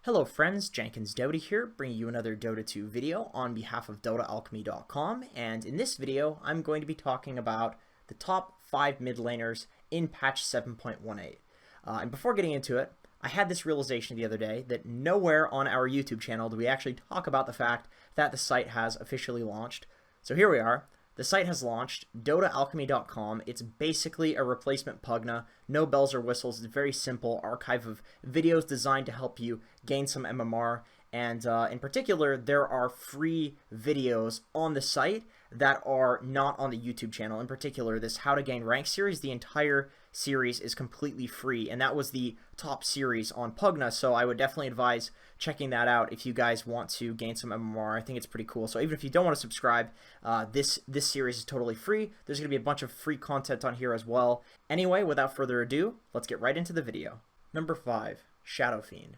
Hello friends, Jenkins Dota here, bringing you another Dota 2 video on behalf of DotaAlchemy.com, and in this video I'm going to be talking about the top 5 mid laners in patch 7.18. And before getting into it, I had this realization the other day that nowhere on our YouTube channel do we actually talk about the fact that the site has officially launched. So here we are. The site has launched, DotaAlchemy.com. It's basically a replacement Pugna, no bells or whistles. It's a very simple archive of videos designed to help you gain some MMR. And in particular, there are free videos on the site that are not on the YouTube channel. In particular, this How to Gain Rank series, the entire series is completely free, and that was the top series on Pugna, so I would definitely advise checking that out if you guys want to gain some MMR. I think it's pretty cool. So even if you don't want to subscribe, this series is totally free. There's going to be a bunch of free content on here as well. Anyway, without further ado, let's get right into the video. Number 5, Shadowfiend.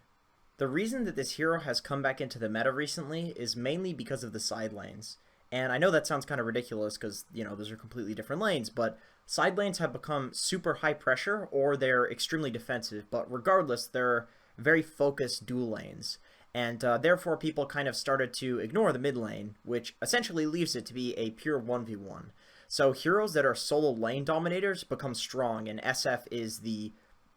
The reason that this hero has come back into the meta recently is mainly because of the side lanes. And I know that sounds kind of ridiculous because, you know, those are completely different lanes, but side lanes have become super high pressure or they're extremely defensive, but regardless, they're very focused dual lanes. And therefore, people kind of started to ignore the mid lane, which essentially leaves it to be a pure 1v1. So heroes that are solo lane dominators become strong, and SF is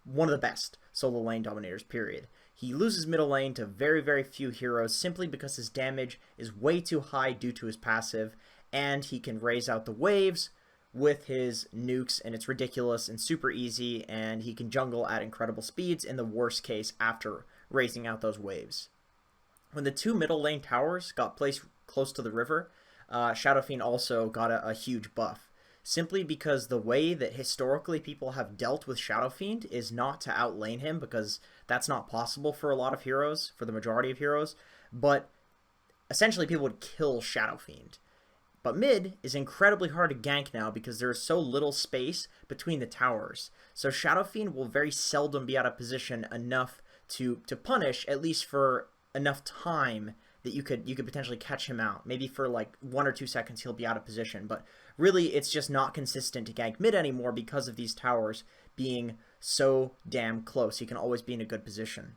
one of the best solo lane dominators, period. He loses middle lane to very, very few heroes simply because his damage is way too high due to his passive, and he can raise out the waves with his nukes, and it's ridiculous and super easy, and he can jungle at incredible speeds in the worst case after raising out those waves. When the 2 middle lane towers got placed close to the river, Shadowfiend also got a huge buff. Simply because the way that historically people have dealt with Shadowfiend is not to outlane him, because that's not possible for a lot of heroes, for the majority of heroes, but essentially people would kill Shadowfiend. But mid is incredibly hard to gank now because there is so little space between the towers. So Shadowfiend will very seldom be out of position enough to punish, at least for enough time that you could potentially catch him out. Maybe for like 1 or 2 seconds he'll be out of position, but really it's just not consistent to gank mid anymore because of these towers being so damn close. He can always be in a good position.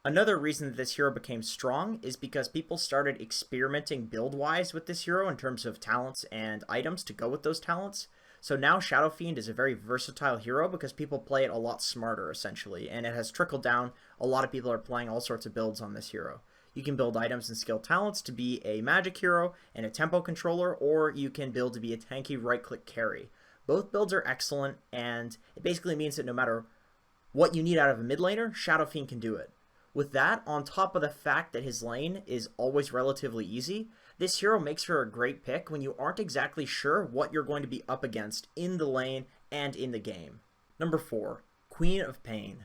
Another reason that this hero became strong is because people started experimenting build-wise with this hero in terms of talents and items to go with those talents. So now Shadowfiend is a very versatile hero because people play it a lot smarter, essentially, and it has trickled down. A lot of people are playing all sorts of builds on this hero. You can build items and skill talents to be a magic hero and a tempo controller, or you can build to be a tanky right-click carry. Both builds are excellent, and it basically means that no matter what you need out of a mid laner, Shadowfiend can do it. With that, on top of the fact that his lane is always relatively easy, this hero makes for a great pick when you aren't exactly sure what you're going to be up against in the lane and in the game. Number 4, Queen of Pain.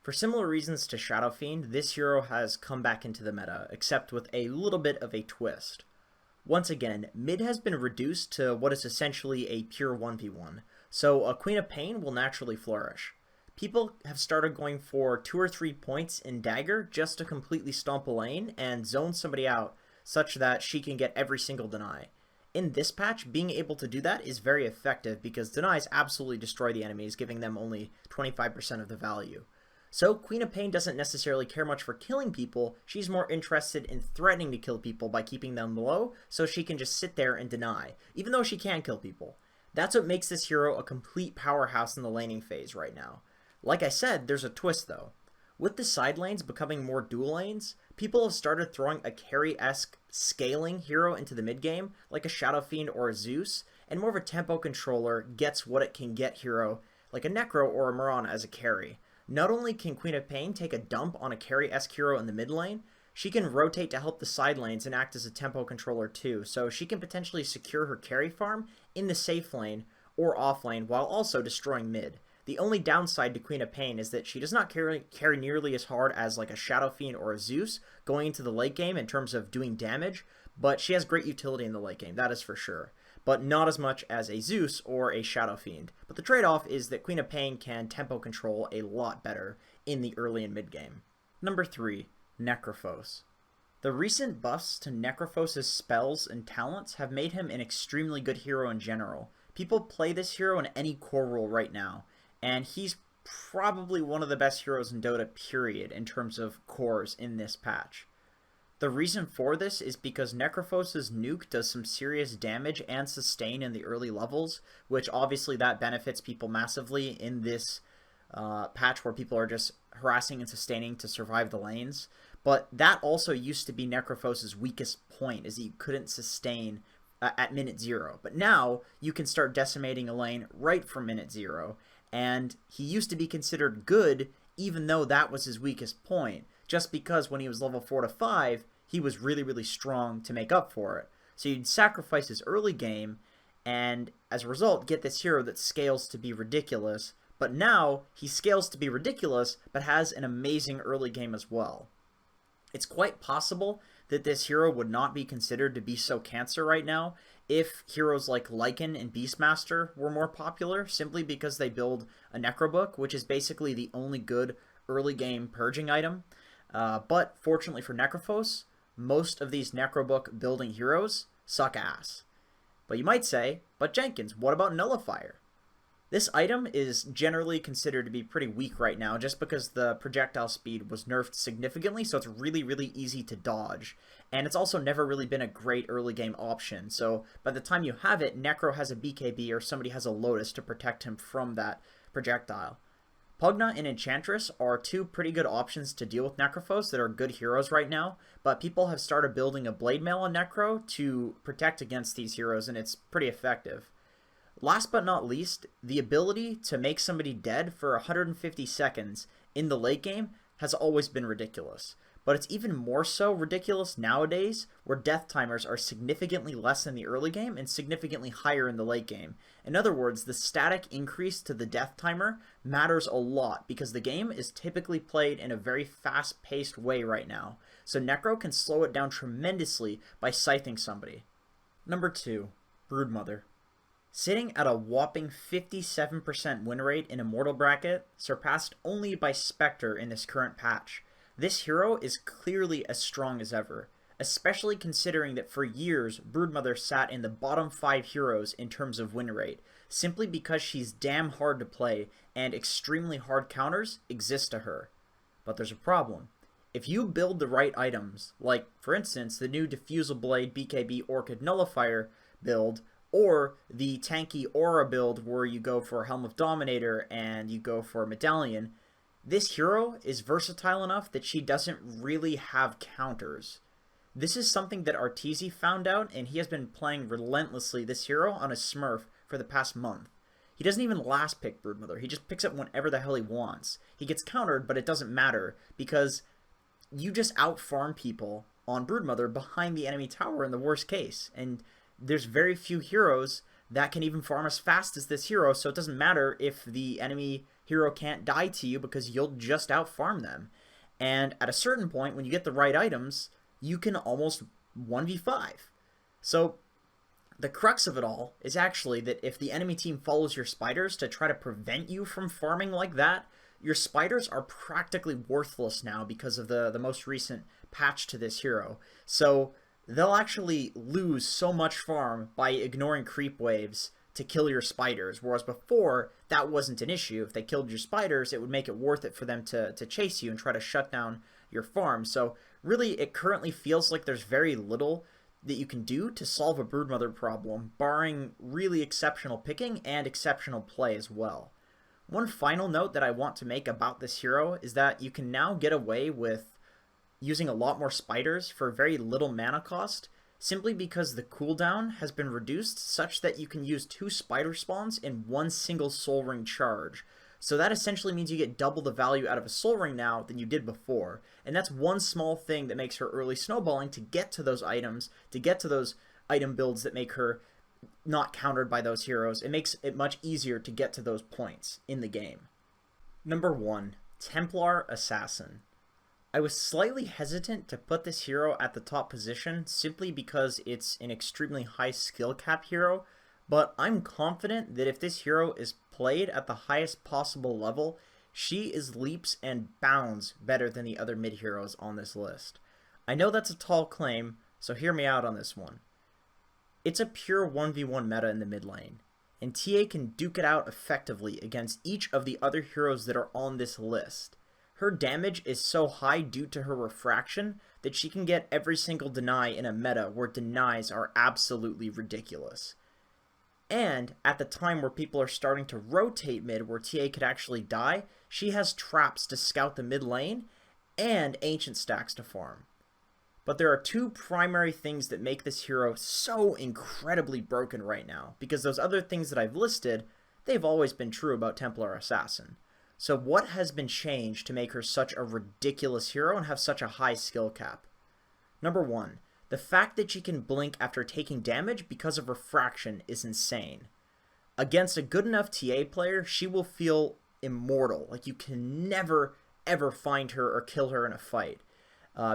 For similar reasons to Shadowfiend, this hero has come back into the meta, except with a little bit of a twist. Once again, mid has been reduced to what is essentially a pure 1v1, so a Queen of Pain will naturally flourish. People have started going for 2 or 3 points in Dagger just to completely stomp a lane and zone somebody out such that she can get every single deny. In this patch, being able to do that is very effective because denies absolutely destroy the enemies, giving them only 25% of the value. So Queen of Pain doesn't necessarily care much for killing people, she's more interested in threatening to kill people by keeping them low so she can just sit there and deny, even though she can kill people. That's what makes this hero a complete powerhouse in the laning phase right now. Like I said, there's a twist though. With the side lanes becoming more dual lanes, people have started throwing a carry-esque scaling hero into the mid game, like a Shadowfiend or a Zeus, and more of a tempo controller gets what it can get hero, like a Necro or a Mirana as a carry. Not only can Queen of Pain take a dump on a carry-esque hero in the mid lane, she can rotate to help the side lanes and act as a tempo controller too, so she can potentially secure her carry farm in the safe lane or off lane while also destroying mid. The only downside to Queen of Pain is that she does not carry nearly as hard as like a Shadowfiend or a Zeus going into the late game in terms of doing damage, but she has great utility in the late game, that is for sure. But not as much as a Zeus or a Shadowfiend. But the trade-off is that Queen of Pain can tempo control a lot better in the early and mid game. Number 3, Necrophos. The recent buffs to Necrophos' spells and talents have made him an extremely good hero in general. People play this hero in any core role right now, and he's probably one of the best heroes in Dota, period, in terms of cores in this patch. The reason for this is because Necrophos' nuke does some serious damage and sustain in the early levels, which obviously that benefits people massively in this patch where people are just harassing and sustaining to survive the lanes. But that also used to be Necrophos' weakest point, is that you couldn't sustain at minute 0. But now you can start decimating a lane right from minute 0, and he used to be considered good even though that was his weakest point, just because when he was level 4 to 5, he was really, really strong to make up for it. So you'd sacrifice his early game, and as a result, get this hero that scales to be ridiculous. But now, he scales to be ridiculous, but has an amazing early game as well. It's quite possible that this hero would not be considered to be so cancer right now if heroes like Lycan and Beastmaster were more popular, simply because they build a Necrobook, which is basically the only good early game purging item. But fortunately for Necrophos, most of these Necrobook building heroes suck ass. But you might say, but Jenkins, what about Nullifier? This item is generally considered to be pretty weak right now just because the projectile speed was nerfed significantly, so it's really, really easy to dodge. And it's also never really been a great early game option, so by the time you have it, Necro has a BKB or somebody has a Lotus to protect him from that projectile. Pugna and Enchantress are two pretty good options to deal with Necrophos that are good heroes right now, but people have started building a Blade Mail on Necro to protect against these heroes, and it's pretty effective. Last but not least, the ability to make somebody dead for 150 seconds in the late game has always been ridiculous. But it's even more so ridiculous nowadays, where death timers are significantly less in the early game and significantly higher in the late game. In other words, the static increase to the death timer matters a lot because the game is typically played in a very fast-paced way right now. So Necro can slow it down tremendously by scything somebody. Number 2, Broodmother. Sitting at a whopping 57% win rate in Immortal bracket, surpassed only by Spectre in this current patch. This hero is clearly as strong as ever, especially considering that for years Broodmother sat in the bottom 5 heroes in terms of win rate, simply because she's damn hard to play and extremely hard counters exist to her. But there's a problem. If you build the right items, like for instance the new Diffusal Blade BKB Orchid Nullifier build, or the tanky Aura build where you go for Helm of Dominator and you go for Medallion, this hero is versatile enough that she doesn't really have counters. This is something that Arteezy found out, and he has been playing relentlessly this hero on a Smurf for the past month. He doesn't even last pick Broodmother, he just picks up whenever the hell he wants. He gets countered, but it doesn't matter, because you just out-farm people on Broodmother behind the enemy tower in the worst case, and there's very few heroes that can even farm as fast as this hero, so it doesn't matter if the enemy hero can't die to you because you'll just out-farm them. And at a certain point, when you get the right items, you can almost 1v5. So the crux of it all is actually that if the enemy team follows your spiders to try to prevent you from farming like that, your spiders are practically worthless now because of the most recent patch to this hero. So they'll actually lose so much farm by ignoring creep waves to kill your spiders, whereas before, that wasn't an issue. If they killed your spiders, it would make it worth it for them to chase you and try to shut down your farm. So really, it currently feels like there's very little that you can do to solve a Broodmother problem, barring really exceptional picking and exceptional play as well. One final note that I want to make about this hero is that you can now get away with using a lot more spiders for very little mana cost, simply because the cooldown has been reduced such that you can use 2 spider spawns in one single soul ring charge. So that essentially means you get double the value out of a soul ring now than you did before. And that's one small thing that makes her early snowballing to get to those items, to get to those item builds that make her not countered by those heroes. It makes it much easier to get to those points in the game. Number 1, Templar Assassin. I was slightly hesitant to put this hero at the top position simply because it's an extremely high skill cap hero, but I'm confident that if this hero is played at the highest possible level, she is leaps and bounds better than the other mid heroes on this list. I know that's a tall claim, so hear me out on this one. It's a pure 1v1 meta in the mid lane, and TA can duke it out effectively against each of the other heroes that are on this list. Her damage is so high due to her refraction that she can get every single deny in a meta where denies are absolutely ridiculous. And at the time where people are starting to rotate mid where TA could actually die, she has traps to scout the mid lane and ancient stacks to farm. But there are two primary things that make this hero so incredibly broken right now, because those other things that I've listed, they've always been true about Templar Assassin. So what has been changed to make her such a ridiculous hero and have such a high skill cap? Number one, the fact that she can blink after taking damage because of refraction is insane. Against a good enough TA player, she will feel immortal, like you can never ever find her or kill her in a fight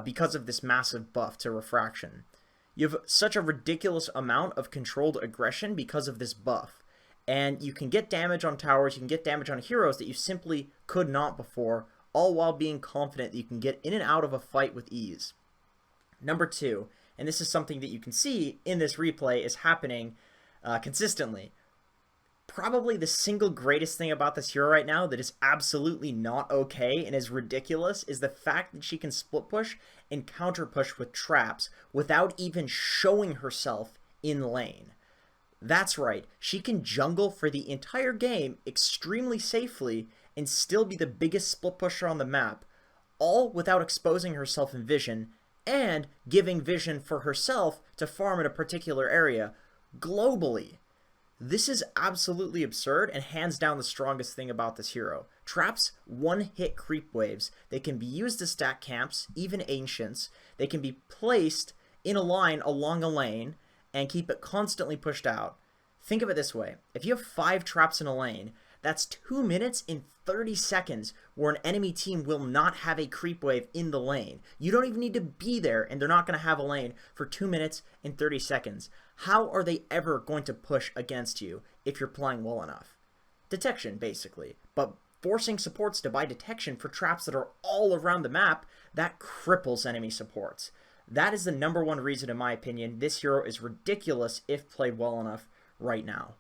because of this massive buff to refraction. You have such a ridiculous amount of controlled aggression because of this buff. And you can get damage on towers, you can get damage on heroes that you simply could not before, all while being confident that you can get in and out of a fight with ease. Number two, and this is something that you can see in this replay is happening consistently. Probably the single greatest thing about this hero right now that is absolutely not okay and is ridiculous is the fact that she can split push and counter push with traps without even showing herself in lane. That's right, she can jungle for the entire game extremely safely and still be the biggest split pusher on the map, all without exposing herself in vision and giving vision for herself to farm in a particular area globally. This is absolutely absurd and hands down the strongest thing about this hero. Traps one-hit creep waves. They can be used to stack camps, even ancients. They can be placed in a line along a lane and keep it constantly pushed out. Think of it this way. If you have 5 traps in a lane, that's 2 minutes and 30 seconds where an enemy team will not have a creep wave in the lane. You don't even need to be there and they're not going to have a lane for 2 minutes and 30 seconds. How are they ever going to push against you if you're playing well enough? Detection, basically. But forcing supports to buy detection for traps that are all around the map, that cripples enemy supports. That is the number one reason, in my opinion, this hero is ridiculous if played well enough right now.